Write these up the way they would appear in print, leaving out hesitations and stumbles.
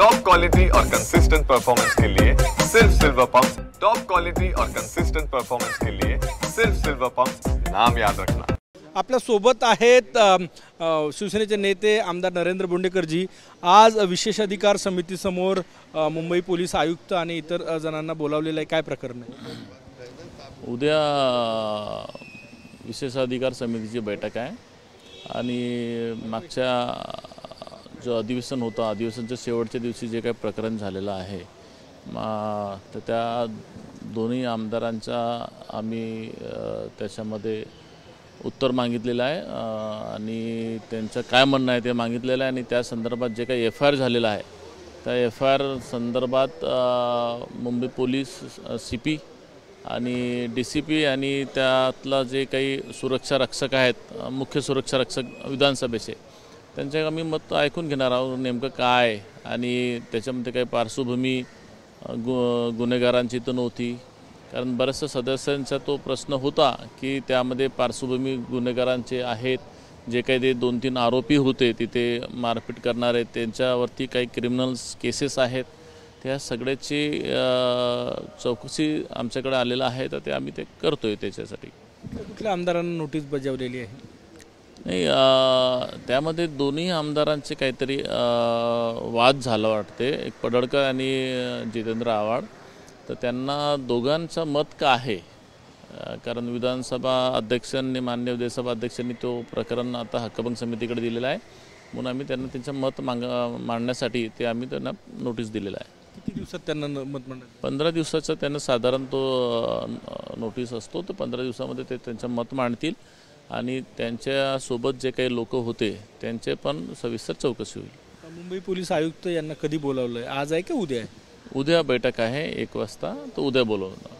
Top quality और consistent performance के लिए सिर्फ सिल्वर पंप्स। टॉप क्वालिटी और कंसिस्टेंट परफॉर्मेंस के लिए सिर्फ सिल्वर पंप्स, नाम याद रखना। आपल्या सोबत आहेत शिवसेनेचे नेते आमदार नरेंद्र बोंडेकरजी। आज विशेषाधिकार समितीसमोर मुंबई पोलीस आयुक्त आणि इतर जणांना बोलावलेलं आहे, काय प्रकरण आहे? उद्या विशेषाधिकार समितीची बैठक आहे आणि मागच्या जो अधिवेशन होतं, अधिवेशनच्या शेवटच्या दिवशी जे काही प्रकरण झालेलं आहे तर त्या दोन्ही आमदारांचा आम्ही त्याच्यामध्ये उत्तर मागितलेलं आहे आणि त्यांचं काय म्हणणं आहे ते मागितलेलं आहे आणि त्या संदर्भात जे काही FIR झालेलं आहे त्या FIR संदर्भात मुंबई पोलीस CP आणि DCP आणि त्यातला जे काही सुरक्षा रक्षक आहेत, मुख्य सुरक्षा रक्षक विधानसभेचे, त्यांचे आम्ही मत ऐकून घेणार आहोत नेमकं काय आणि त्याच्यामध्ये काही पार्श्वभूमी गुन्हेगारांची तर नव्हती, कारण बऱ्याचशा सदस्यांचा तो प्रश्न होता की त्यामध्ये पार्श्वभूमी गुन्हेगारांचे आहेत, जे काही ते 2-3 आरोपी होते तिथे मारपीट करणारे, त्यांच्यावरती काही क्रिमिनल्स केसेस आहेत, त्या सगळ्याची चौकशी आमच्याकडे आलेलं आहे, तर ते आम्ही ते करतोय। त्याच्यासाठी कुठल्या आमदारांना नोटीस बजावलेली आहे? नाही, त्यामध्ये दोन्ही आमदारांचे काहीतरी वाद झाला वाटते, एक पडळकर आणि जितेंद्र आव्हाड, तर त्यांना दोघांचं मत का आहे, कारण विधानसभा अध्यक्षांनी, माननीय विधानसभा अध्यक्षांनी तो प्रकरण आता हक्कभंग समितीकडे दिलेला आहे, म्हणून आम्ही त्यांना त्यांचं मत मांडण्यासाठी ते आम्ही त्यांना नोटीस दिलेलं आहे। किती दिवसात त्यांना मत मांडायचं? 15 दिवसाचा त्यांना साधारण तो नोटीस असतो, तर 15 दिवसामध्ये ते त्यांचं मत मांडतील आणि त्यांच्यासोबत जे काही लोक होते त्यांचे पण सविस्तर चौकशी होईल। मुंबई पोलीस आयुक्त यांना कधी बोलावलं आहे? आज आहे की उद्या आहे? उद्या बैठक आहे 1 वाजता, तर उद्या बोलवणार।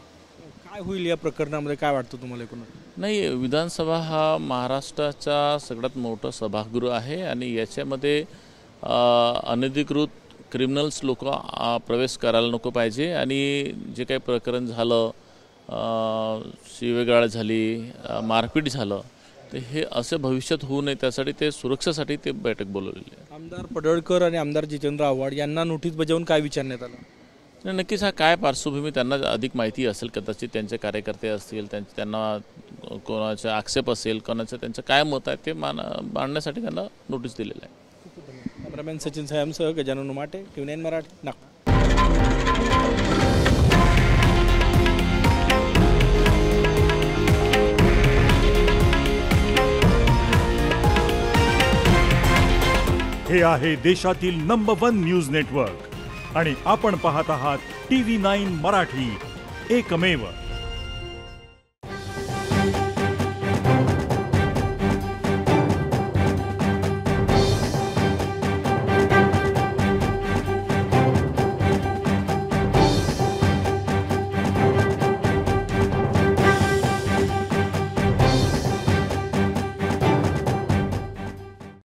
काय होईल या प्रकरणामध्ये, काय वाटतं तुम्हाला? एकूण नाही, विधानसभा हा महाराष्ट्राचा सगळ्यात मोठं सभागृह आहे आणि याच्यामध्ये अनधिकृत क्रिमिनल्स लोक प्रवेश करायला नको पाहिजे आणि जे काही प्रकरण झालं, शिवेगाळ झाली, मारपीट झालं, तर हे असे भविष्यात होऊ नये त्यासाठी ते सुरक्षेसाठी ते बैठक बोलवलेली आहे। आमदार पडळकर आणि आमदार जितेंद्र आव्हाड यांना नोटीस बजावून काय विचारण्यात आलं? नक्कीच हा काय पार्श्वभूमी त्यांना अधिक माहिती असेल, कदाचित त्यांचे कार्यकर्ते असतील, त्यांना कोणाचे आक्षेप असेल, कोणाचं त्यांचं काय मत आहे ते मांडण्यासाठी त्यांना नोटीस दिलेलं आहे। कॅमेरामॅन सचिन सायमसह गजानन उमाटे, TVNine मराठी, नागपूर। हे आहे देशातील नंबर 1 न्यूज नेटवर्क आणि आपण पाहत आहात TV9 मराठी, एकमेव।